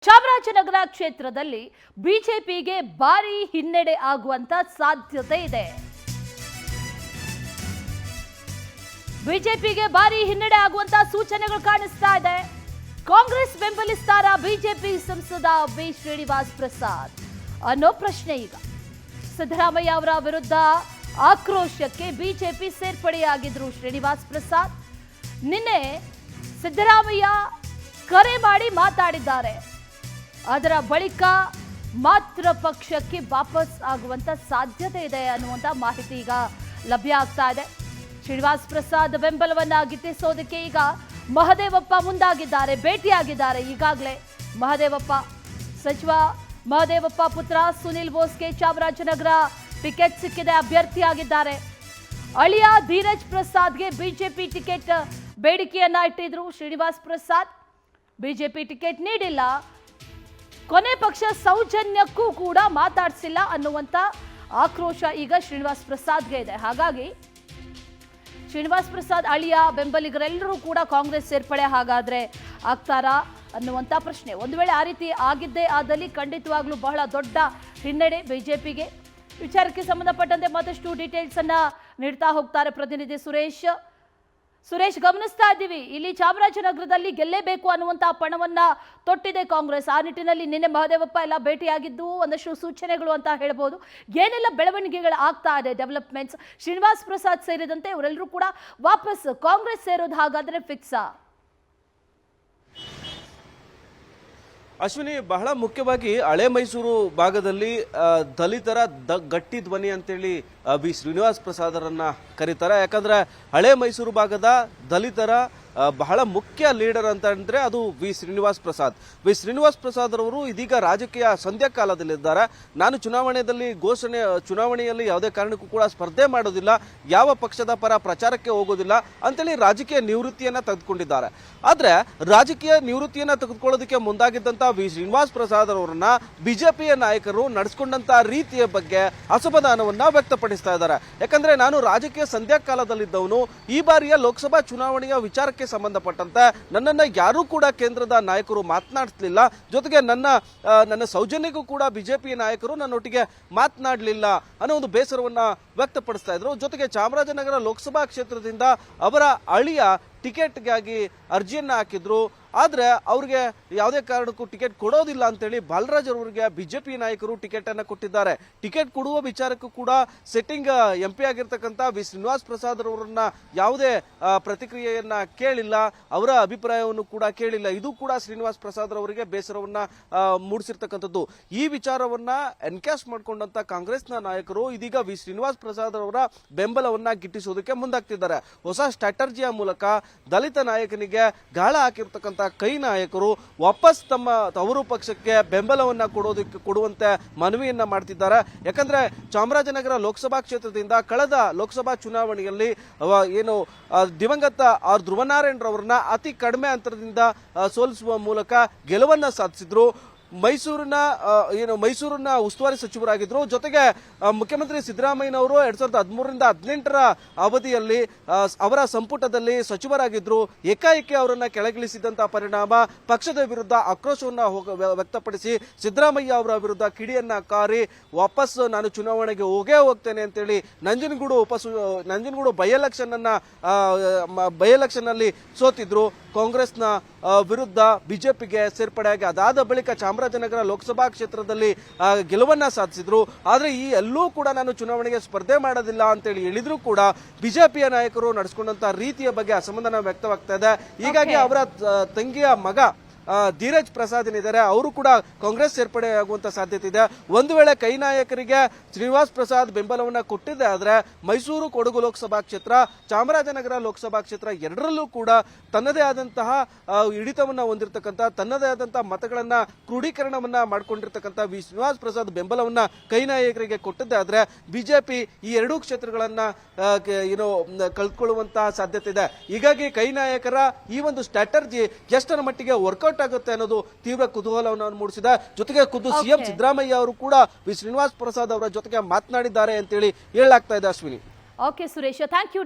ಚಾಮರಾಜನಗರ ಕ್ಷೇತ್ರದಲ್ಲಿ ಬಿಜೆಪಿಗೆ ಭಾರಿ ಹಿನ್ನಡೆ ಆಗುವಂತ ಸಾಧ್ಯತೆ ಇದೆ. ಬಿಜೆಪಿಗೆ ಭಾರಿ ಹಿನ್ನಡೆ ಆಗುವಂತ ಸೂಚನೆಗಳು ಕಾಣಿಸ್ತಾ ಇದೆ. ಕಾಂಗ್ರೆಸ್ ಬೆಂಬಲಿಸ್ತಾರ ಬಿಜೆಪಿ ಸಂಸದ ವಿ ಶ್ರೀನಿವಾಸ್ ಪ್ರಸಾದ್ ಅನ್ನೋ ಪ್ರಶ್ನೆ ಈಗ. ಸಿದ್ದರಾಮಯ್ಯ ಅವರ ವಿರುದ್ಧ ಆಕ್ರೋಶಕ್ಕೆ ಬಿಜೆಪಿ ಸೇರ್ಪಡೆಯಾಗಿದ್ರು ಶ್ರೀನಿವಾಸ್ ಪ್ರಸಾದ್. ನಿನ್ನೆ ಸಿದ್ದರಾಮಯ್ಯ ಕರೆ ಮಾಡಿ ಮಾತಾಡಿದ್ದಾರೆ. ಅದರ ಬಳಿಕ ಮಾತ್ರ ಪಕ್ಷಕ್ಕೆ ವಾಪಸ್ ಆಗುವಂತ ಸಾಧ್ಯತೆ ಇದೆ ಅನ್ನುವಂತ ಮಾಹಿತಿ ಈಗ ಲಭ್ಯ ಆಗ್ತಾ ಇದೆ. ಶ್ರೀನಿವಾಸ್ ಪ್ರಸಾದ್ ಬೆಂಬಲವನ್ನ ಗಿಟ್ಟಿಸೋದಕ್ಕೆ ಈಗ ಮಹದೇವಪ್ಪ ಮುಂದಾಗಿದ್ದಾರೆ, ಭೇಟಿಯಾಗಿದ್ದಾರೆ. ಈಗಾಗಲೇ ಸಚಿವ ಮಹದೇವಪ್ಪ ಪುತ್ರ ಸುನಿಲ್ ಬೋಸ್ಗೆ ಚಾಮರಾಜನಗರ ಟಿಕೆಟ್ ಸಿಕ್ಕಿದೆ, ಅಭ್ಯರ್ಥಿಯಾಗಿದ್ದಾರೆ. ಅಳಿಯ ಧೀರಜ್ ಪ್ರಸಾದ್ಗೆ ಬಿಜೆಪಿ ಟಿಕೆಟ್ ಬೇಡಿಕೆಯನ್ನ ಇಟ್ಟಿದ್ರು ಶ್ರೀನಿವಾಸ್ ಪ್ರಸಾದ್. ಬಿಜೆಪಿ ಟಿಕೆಟ್ ನೀಡಿಲ್ಲ, ಕೊನೆ ಪಕ್ಷ ಸೌಜನ್ಯಕ್ಕೂ ಕೂಡ ಮಾತಾಡಿಸಿಲ್ಲ ಅನ್ನುವಂತ ಆಕ್ರೋಶ ಈಗ ಶ್ರೀನಿವಾಸ್ ಪ್ರಸಾದ್ಗೆ ಇದೆ. ಹಾಗಾಗಿ ಶ್ರೀನಿವಾಸ್ ಪ್ರಸಾದ್ ಅಳಿಯ ಬೆಂಬಲಿಗರೆಲ್ಲರೂ ಕೂಡ ಕಾಂಗ್ರೆಸ್ ಸೇರ್ಪಡೆ ಹಾಗಾದ್ರೆ ಆಗ್ತಾರಾ ಅನ್ನುವಂತ ಪ್ರಶ್ನೆ. ಒಂದು ವೇಳೆ ಆ ರೀತಿ ಆಗಿದ್ದೇ ಆದಲ್ಲಿ ಖಂಡಿತವಾಗ್ಲೂ ಬಹಳ ದೊಡ್ಡ ಹಿನ್ನಡೆ ಬಿಜೆಪಿಗೆ. ವಿಚಾರಕ್ಕೆ ಸಂಬಂಧಪಟ್ಟಂತೆ ಮತ್ತಷ್ಟು ಡೀಟೇಲ್ಸ್ ಅನ್ನ ನೀಡ್ತಾ ಹೋಗ್ತಾರೆ ಪ್ರತಿನಿಧಿ ಸುರೇಶ್. ಗಮನಿಸ್ತಾ ಇದ್ದೀವಿ, ಇಲ್ಲಿ ಚಾಮರಾಜನಗರದಲ್ಲಿ ಗೆಲ್ಲೇಬೇಕು ಅನ್ನುವಂತ ಪಣವನ್ನ ತೊಟ್ಟಿದೆ ಕಾಂಗ್ರೆಸ್. ಆ ನಿಟ್ಟಿನಲ್ಲಿ ನಿನ್ನೆ ಮಹದೇವಪ್ಪ ಎಲ್ಲ ಭೇಟಿಯಾಗಿದ್ದು ಒಂದಷ್ಟು ಸೂಚನೆಗಳು ಅಂತ ಹೇಳ್ಬೋದು. ಏನೆಲ್ಲ ಬೆಳವಣಿಗೆಗಳು ಆಗ್ತಾ ಇದೆ, ಡೆವಲಪ್ಮೆಂಟ್ಸ್, ಶ್ರೀನಿವಾಸ್ ಪ್ರಸಾದ್ ಸೇರಿದಂತೆ ಇವರೆಲ್ಲರೂ ಕೂಡ ವಾಪಸ್ ಕಾಂಗ್ರೆಸ್ ಸೇರೋದು ಹಾಗಾದ್ರೆ ಫಿಕ್ಸಾ? ಅಶ್ವಿನಿ, ಬಹಳ ಮುಖ್ಯವಾಗಿ ಹಳೆ ಮೈಸೂರು ಭಾಗದಲ್ಲಿ ದಲಿತರ ಗಟ್ಟಿ ಧ್ವನಿ ಅಂತೇಳಿ ವಿ ಶ್ರೀನಿವಾಸ್ ಪ್ರಸಾದರನ್ನ ಕರೀತಾರೆ. ಯಾಕಂದ್ರೆ ಹಳೆ ಮೈಸೂರು ಭಾಗದ ದಲಿತರ ಬಹಳ ಮುಖ್ಯ ಲೀಡರ್ ಅಂತ ಅಂದ್ರೆ ಅದು ವಿ ಶ್ರೀನಿವಾಸ್ ಪ್ರಸಾದ್ ರವರು ಇದೀಗ ರಾಜಕೀಯ ಸಂಧ್ಯಾ ಕಾಲದಲ್ಲಿದ್ದಾರೆ. ನಾನು ಚುನಾವಣೆಯಲ್ಲಿ ಯಾವುದೇ ಕಾರಣಕ್ಕೂ ಕೂಡ ಸ್ಪರ್ಧೆ ಮಾಡೋದಿಲ್ಲ, ಯಾವ ಪಕ್ಷದ ಪರ ಪ್ರಚಾರಕ್ಕೆ ಹೋಗೋದಿಲ್ಲ ಅಂತೇಳಿ ರಾಜಕೀಯ ನಿವೃತ್ತಿಯನ್ನ ತೆಗೆದುಕೊಂಡಿದ್ದಾರೆ. ಆದ್ರೆ ರಾಜಕೀಯ ನಿವೃತ್ತಿಯನ್ನ ತೆಗೆದುಕೊಳ್ಳೋದಕ್ಕೆ ಮುಂದಾಗಿದ್ದಂತ ವಿ ಶ್ರೀನಿವಾಸ್ ಪ್ರಸಾದ್ ಅವರನ್ನ ಬಿಜೆಪಿಯ ನಾಯಕರು ನಡೆಸಿಕೊಂಡಂತ ರೀತಿಯ ಬಗ್ಗೆ ಅಸಮಾಧಾನವನ್ನ ವ್ಯಕ್ತಪಡಿಸ್ತಾ ಇದ್ದಾರೆ. ಯಾಕಂದ್ರೆ ನಾನು ರಾಜಕೀಯ ಸಂಧ್ಯಾ ಕಾಲದಲ್ಲಿದ್ದವನು, ಈ ಬಾರಿಯ ಲೋಕಸಭಾ ಚುನಾವಣೆಯ ವಿಚಾರಕ್ಕೆ ಸಂಬಂಧಪಟ್ಟಂತೆ ನನ್ನನ್ನ ಯಾರೂ ಕೂಡ ಕೇಂದ್ರದ ನಾಯಕರು ಮಾತನಾಡಿಸಲಿಲ್ಲ, ಜೊತೆಗೆ ನನ್ನ ಸೌಜನ್ಯಕ್ಕೂ ಕೂಡ ಬಿಜೆಪಿ ನಾಯಕರು ನನ್ನೊಟ್ಟಿಗೆ ಮಾತನಾಡಲಿಲ್ಲ ಅನ್ನೋ ಒಂದು ಬೇಸರವನ್ನ ವ್ಯಕ್ತಪಡಿಸ್ತಾ ಇದ್ರು. ಜೊತೆಗೆ ಚಾಮರಾಜನಗರ ಲೋಕಸಭಾ ಕ್ಷೇತ್ರದಿಂದ ಅವರ ಅಳಿಯ ಟಿಕೆಟ್ಗಾಗಿ ಅರ್ಜಿಯನ್ನ ಹಾಕಿದ್ರು. ಆದ್ರೆ ಅವ್ರಿಗೆ ಯಾವುದೇ ಕಾರಣಕ್ಕೂ ಟಿಕೆಟ್ ಕೊಡೋದಿಲ್ಲ ಅಂತೇಳಿ ಬಾಲರಾಜ್ ಅವರಿಗೆ ಬಿಜೆಪಿ ನಾಯಕರು ಟಿಕೆಟ್ ಅನ್ನ ಕೊಟ್ಟಿದ್ದಾರೆ. ಟಿಕೆಟ್ ಕೊಡುವ ವಿಚಾರಕ್ಕೂ ಕೂಡ ಸಿಟ್ಟಿಂಗ್ ಎಂಪಿ ಆಗಿರ್ತಕ್ಕಂಥ ವಿ ಶ್ರೀನಿವಾಸ್ ಪ್ರಸಾದ್ ಅವರನ್ನ ಯಾವುದೇ ಪ್ರತಿಕ್ರಿಯೆಯನ್ನ ಕೇಳಿಲ್ಲ, ಅವರ ಅಭಿಪ್ರಾಯವನ್ನು ಕೂಡ ಕೇಳಿಲ್ಲ. ಇದು ಕೂಡ ಶ್ರೀನಿವಾಸ್ ಪ್ರಸಾದ್ ಅವರಿಗೆ ಬೇಸರವನ್ನ ಮೂಡಿಸಿರ್ತಕ್ಕಂಥದ್ದು. ಈ ವಿಚಾರವನ್ನ ಎನ್ಕ್ಯಾಶ್ ಮಾಡಿಕೊಂಡಂತ ಕಾಂಗ್ರೆಸ್ನ ನಾಯಕರು ಇದೀಗ ವಿ ಶ್ರೀನಿವಾಸ್ ಪ್ರಸಾದ್ ಅವರ ಬೆಂಬಲವನ್ನ ಗಿಟ್ಟಿಸೋದಕ್ಕೆ ಮುಂದಾಗ್ತಿದ್ದಾರೆ. ಹೊಸ ಸ್ಟ್ರಾಟಜಿಯ ಮೂಲಕ ದಲಿತ ನಾಯಕನಿಗೆ ಗಾಳ ಹಾಕಿರ್ತಕ್ಕಂಥ ಕೈ ನಾಯಕರು ವಾಪಸ್ ತಮ್ಮ ತವರು ಪಕ್ಷಕ್ಕೆ ಬೆಂಬಲವನ್ನ ಕೊಡುವಂತೆ ಮನವಿಯನ್ನ ಮಾಡ್ತಿದ್ದಾರೆ. ಯಾಕಂದ್ರೆ ಚಾಮರಾಜನಗರ ಲೋಕಸಭಾ ಕ್ಷೇತ್ರದಿಂದ ಕಳೆದ ಲೋಕಸಭಾ ಚುನಾವಣೆಯಲ್ಲಿ ಏನು ದಿವಂಗತ ಆರ್ ಧ್ರುವನಾರಾಯಣ್ ರವರನ್ನ ಅತಿ ಕಡಿಮೆ ಅಂತರದಿಂದ ಸೋಲಿಸುವ ಮೂಲಕ ಗೆಲುವನ್ನ ಸಾಧಿಸಿದ್ರು. ಮೈಸೂರಿನ ಉಸ್ತುವಾರಿ ಸಚಿವರಾಗಿದ್ರು. ಜೊತೆಗೆ ಮುಖ್ಯಮಂತ್ರಿ ಸಿದ್ದರಾಮಯ್ಯನವರು 2013ರಿಂದ 2018ರ ಅವಧಿಯಲ್ಲಿ ಅವರ ಸಂಪುಟದಲ್ಲಿ ಸಚಿವರಾಗಿದ್ರು. ಏಕಾಏಕಿ ಅವರನ್ನ ಕೆಳಗಿಳಿಸಿದಂತಹ ಪರಿಣಾಮ ಪಕ್ಷದ ವಿರುದ್ಧ ಆಕ್ರೋಶವನ್ನ ವ್ಯಕ್ತಪಡಿಸಿ ಸಿದ್ದರಾಮಯ್ಯ ಅವರ ವಿರುದ್ಧ ಕಿಡಿಯನ್ನ ಕಾರಿ ವಾಪಸ್ ನಾನು ಚುನಾವಣೆಗೆ ಹೋಗ್ತೇನೆ ಅಂತೇಳಿ ನಂಜನಗೂಡು ಬೈ ಎಲೆಕ್ಷನ್ ಅಲ್ಲಿ ಸೋತಿದ್ರು. ಕಾಂಗ್ರೆಸ್ನ ವಿರುದ್ಧ ಬಿಜೆಪಿಗೆ ಸೇರ್ಪಡೆಯಾಗಿ ಅದಾದ ಬಳಿಕ ಚಾಮರಾಜನಗರ ಲೋಕಸಭಾ ಕ್ಷೇತ್ರದಲ್ಲಿ ಗೆಲುವನ್ನ ಸಾಧಿಸಿದ್ರು. ಆದ್ರೆ ಈ ಎಲ್ಲೂ ಕೂಡ ನಾನು ಚುನಾವಣೆಗೆ ಸ್ಪರ್ಧೆ ಮಾಡೋದಿಲ್ಲ ಅಂತೇಳಿ ಹೇಳಿದ್ರು ಕೂಡ ಬಿಜೆಪಿಯ ನಾಯಕರು ನಡೆಸಿಕೊಂಡಂತ ರೀತಿಯ ಬಗ್ಗೆ ಅಸಮಾಧಾನ ವ್ಯಕ್ತವಾಗ್ತಾ ಇದೆ. ಹೀಗಾಗಿ ಅವರ ತಂಗಿಯ ಮಗ ಧೀರಜ್ ಪ್ರಸಾದ್ ಏನಿದ್ದಾರೆ ಅವರು ಕೂಡ ಕಾಂಗ್ರೆಸ್ ಸೇರ್ಪಡೆಯಾಗುವಂತ ಸಾಧ್ಯತೆ ಇದೆ. ಒಂದು ವೇಳೆ ಕೈ ನಾಯಕರಿಗೆ ಶ್ರೀನಿವಾಸ್ ಪ್ರಸಾದ್ ಬೆಂಬಲವನ್ನ ಕೊಟ್ಟಿದ್ದೆ ಆದ್ರೆ ಮೈಸೂರು ಕೊಡಗು ಲೋಕಸಭಾ ಕ್ಷೇತ್ರ, ಚಾಮರಾಜನಗರ ಲೋಕಸಭಾ ಕ್ಷೇತ್ರ ಎರಡರಲ್ಲೂ ಕೂಡ ತನ್ನದೇ ಆದಂತಹ ಹಿಡಿತವನ್ನ ಹೊಂದಿರತಕ್ಕಂಥ, ತನ್ನದೇ ಆದಂತಹ ಮತಗಳನ್ನ ಕ್ರೋಢೀಕರಣವನ್ನ ಮಾಡಿಕೊಂಡಿರ್ತಕ್ಕಂಥ ವಿ ಶ್ರೀನಿವಾಸ್ ಪ್ರಸಾದ್ ಬೆಂಬಲವನ್ನ ಕೈ ನಾಯಕರಿಗೆ ಕೊಟ್ಟಿದ್ದೆ ಆದ್ರೆ ಬಿಜೆಪಿ ಈ ಎರಡೂ ಕ್ಷೇತ್ರಗಳನ್ನ ಕಳ್ಕೊಳ್ಳುವಂತಹ ಸಾಧ್ಯತೆ ಇದೆ. ಹೀಗಾಗಿ ಕೈ ನಾಯಕರ ಈ ಒಂದು ಸ್ಟ್ರಾಟರ್ಜಿ ಎಷ್ಟರ ಮಟ್ಟಿಗೆ ವರ್ಕೌಟ್ ಆಗುತ್ತೆ ಅನ್ನೋದು ತೀವ್ರ ಕುತೂಹಲವನ್ನು ಮೂಡಿಸಿದೆ. ಜೊತೆಗೆ ಖುದ್ದು ಸಿಎಂ ಸಿದ್ದರಾಮಯ್ಯ ಅವರು ಕೂಡ ವಿ ಶ್ರೀನಿವಾಸ್ ಪ್ರಸಾದ್ ಅವರ ಜೊತೆಗೆ ಮಾತನಾಡಿದ್ದಾರೆ ಅಂತೇಳಿ ಹೇಳಲಾಗ್ತಾ ಇದೆ. Ashwini. Okay Suresh, thank you.